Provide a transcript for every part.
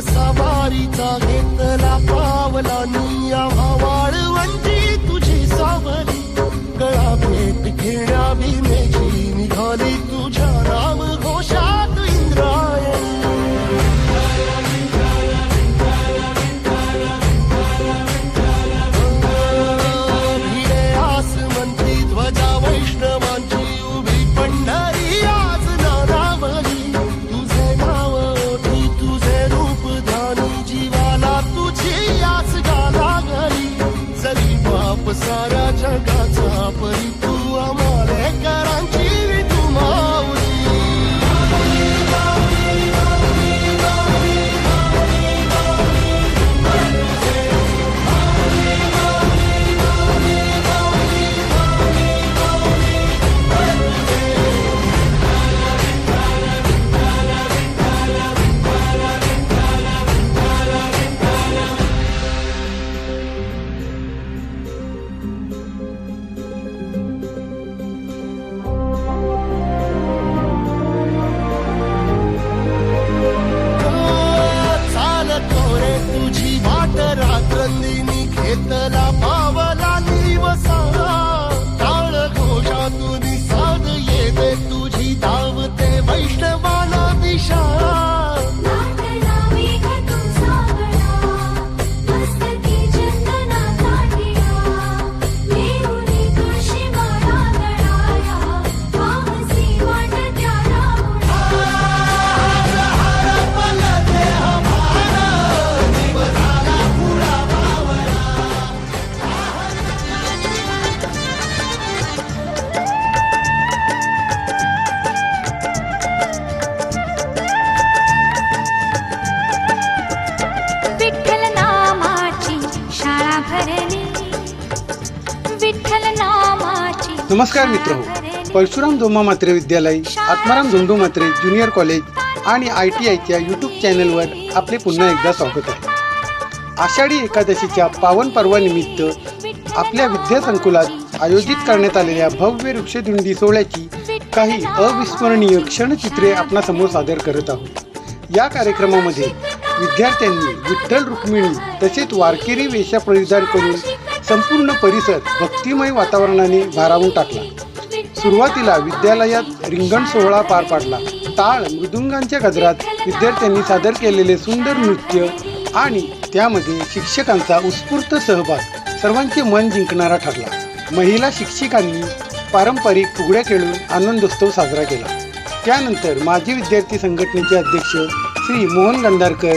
सवारीचा घेतला पावला निया वाळवंटी तुझी सावली गळा भेट घेण्या भीमेची निघाली तुझ्या राम घोषात इंद्रायणी भिडे आसमंती ध्वजा वैष्णवांची उभी पंढरी आज नारावली तुझे नाव ओठी तुझे रूप जीवाला तुझी आस गाला गली जरी बाप साऱ्या जगाचा परी तू आम्हाले करांची तू माऊली रात्रंदिनी घेतला पावला दिवसा टाळ घोषातून साध येते तुझी धावते वैष्णवाला दिशा नमस्कार मित्रहो, परशुराम धोमा म्हात्रे विद्यालय, आत्माराम धोंडू म्हात्रे ज्युनियर कॉलेज आणि ITIच्या यूट्यूब चॅनलवर आपले पुन्हा एकदा स्वागत आहे. आषाढी एकादशीच्या पावन पर्वानिमित्त आपल्या विद्यासंकुलात आयोजित करण्यात आलेल्या भव्य वृक्षदिंडी सोहळ्याची काही अविस्मरणीय क्षणचित्रे आपणासमोर सादर करत आहोत. या कार्यक्रमामध्ये विद्यार्थ्यांनी विठ्ठल रुक्मिणी तसेच वारकरी वेश परिधान करून संपूर्ण परिसर भक्तिमय वातावरणाने भारावून टाकला. सुरुवातीला विद्यालयात रिंगण सोहळा पार पडला. टाळ मृदुंगांच्या गजरात विद्यार्थ्यांनी सादर केलेले सुंदर नृत्य आणि त्यामध्ये शिक्षकांचा उत्स्फूर्त सहभाग सर्वांचे मन जिंकणारा ठरला. महिला शिक्षिकांनी पारंपरिक फुगड्या खेळून आनंदोत्सव साजरा केला. त्यानंतर माजी विद्यार्थी संघटनेचे अध्यक्ष श्री मोहन गंधारकर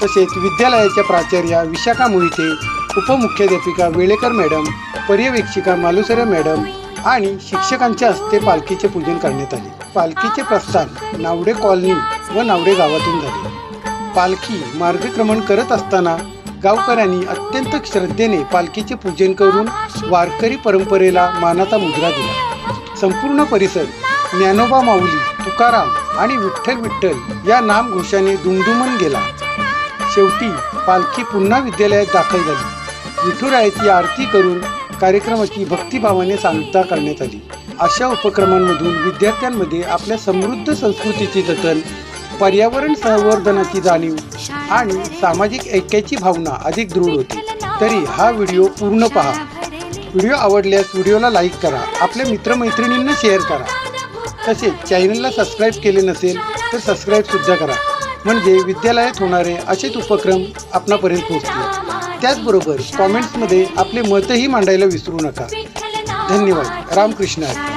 तसेच विद्यालयाच्या प्राचार्या विशाखा मोहिते, उपमुख्याध्यापिका वेळेकर मॅडम, पर्यवेक्षिका मालुसरे मॅडम आणि शिक्षकांच्या हस्ते पालखीचे पूजन करण्यात आले. पालखीचे प्रस्थान नावडे कॉलनी व नावडे गावातून झाले. पालखी मार्गक्रमण करत असताना गावकऱ्यांनी अत्यंत श्रद्धेने पालखीचे पूजन करून वारकरी परंपरेला मानाचा मुजरा दिला. संपूर्ण परिसर ज्ञानोबा माऊली, तुकाराम आणि विठ्ठल विठ्ठल या नामघोषाने दुमदुमून गेला. शेवटी पालखी पुन्हा विद्यालयात दाखल झाली. विठुरायाची आरती करून कार्यक्रमाची भक्तिभावाने सांगता करण्यात आली. अशा उपक्रमांमधून विद्यार्थ्यांमध्ये आपल्या समृद्ध संस्कृतीची जतन, पर्यावरण संवर्धनाची जाणीव आणि सामाजिक ऐक्याची भावना अधिक दृढ होती. तरी हा व्हिडिओ पूर्ण पहा. व्हिडिओ आवडल्यास व्हिडिओला लाईक करा, आपल्या मित्रमैत्रिणींना शेअर करा. तसेच चॅनलला सबस्क्राईब केले नसेल तर सबस्क्राईबसुद्धा करा, म्हणजे विद्यालयात होणारे असेच उपक्रम आपणापर्यंत पोहोचतील. त्याचबरोबर कॉमेंट्समध्ये आपले मतही मांडायला विसरू नका. धन्यवाद. रामकृष्ण हरी.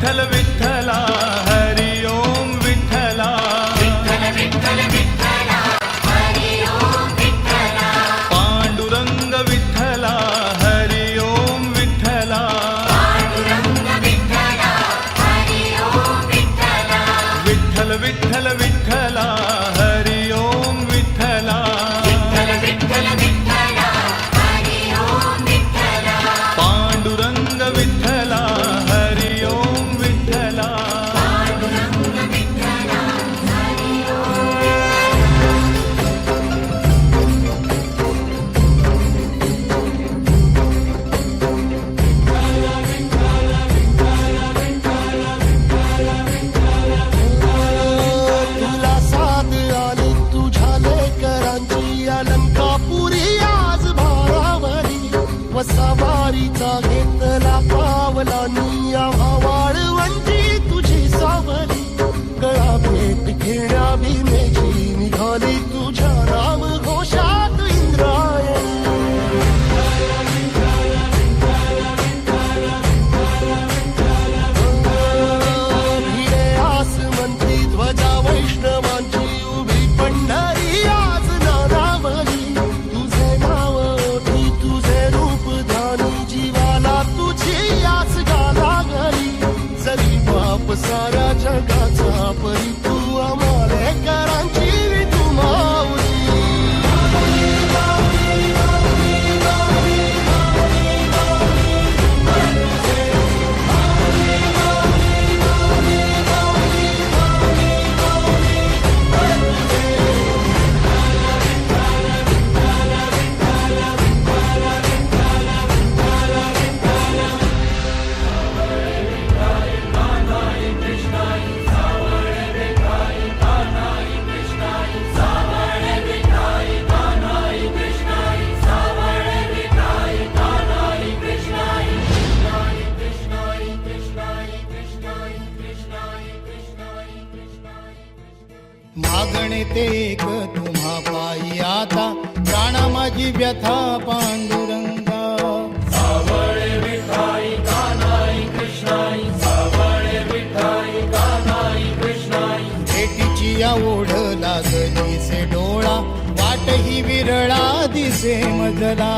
विठ्ठल विठ्ठला हरि ओम विठ्ठला पांडुरंग विठ्ठला हरि ओम विठ्ठला विठ्ठल विठ्ठल विठ्ठला हरि ओम विठ्ठला पांडुरंग विठ्ठला हरि ओम विठ्ठला तुला साथ आली तुझ्या लेकरांची अलंकापुरी आज भारावरी वसावारीचा घेतला पावला निया वाळवंटी तुझी सावली गळा भेट घेण्या भीमेची निघाली तुझ्या राम घोषात इंद्रायणी भिडे आसमंती ध्वजा वैष्णवांची उभी पंढरी आज नारावली तुझे नाव ओठी तुझे रूप ध्यानी जीवाला तुझी आस गाला गली जरी बाप साऱ्या जगाचा परी तू आम्हाले करांची तू माऊली मागणे ते एक तुम्हा पायी आता प्राणा माझी व्यथा पांडुरंगा भेटीची या ओढ लागली से डोळा वाट ही विरळा दिसे मजला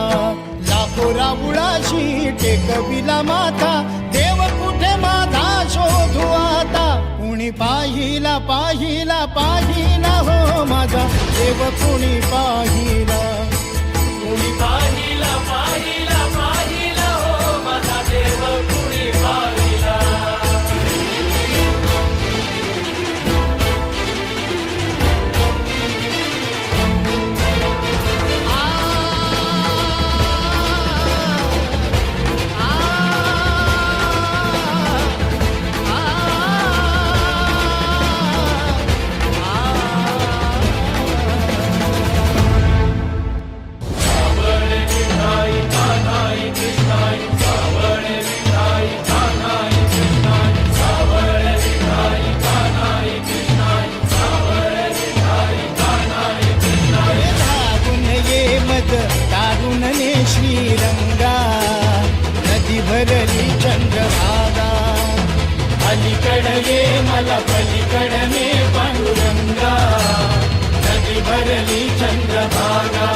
लाखो राबुळाशी टेकविला माथा देव कुठे माझा शोधू आता कुणी पाहिला पाहिला पाहिला हो माझा देव कुणी पाहिला कुणी पाहिला पाहिला पाहिला हो माझा देव कुणी पाहिला दारुणने श्रीरंगा नदी भरली चंद्रभागा अलीकड ये मला पलीकड मे पांडुरंगा नदी भरली चंद्रभागा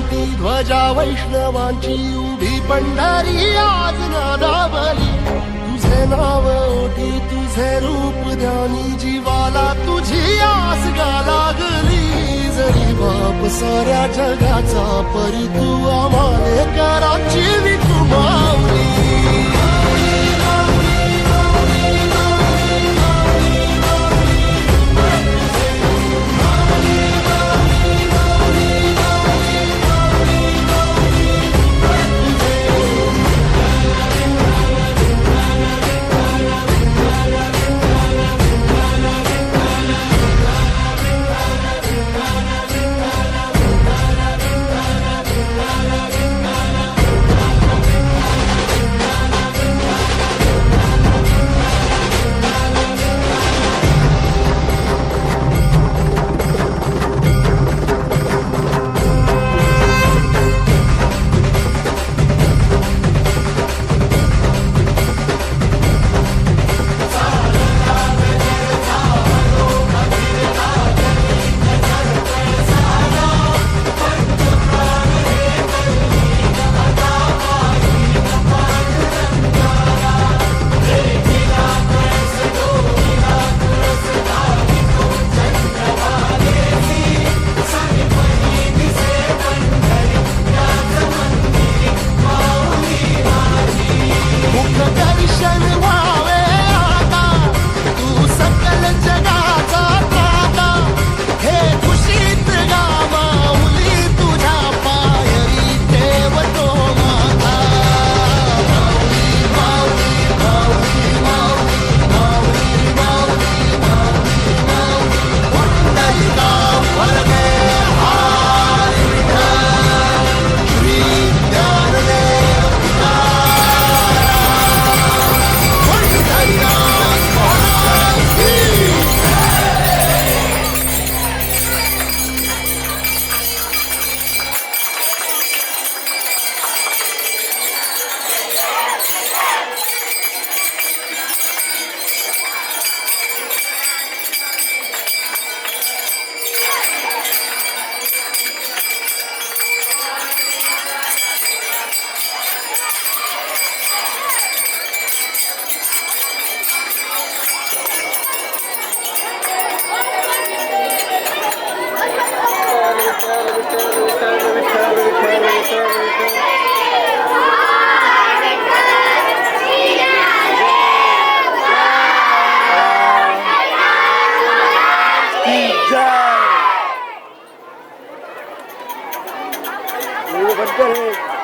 म्हणती ध्वजा वैष्णवांची उभी पंढरी आज नादावली तुझे नाव ओठी तुझे रूप ध्यानी जीवाला तुझी आस गा लागली जरी बाप साऱ्या जगाचा परी तू आम्हाले कराची विकू माऊली जय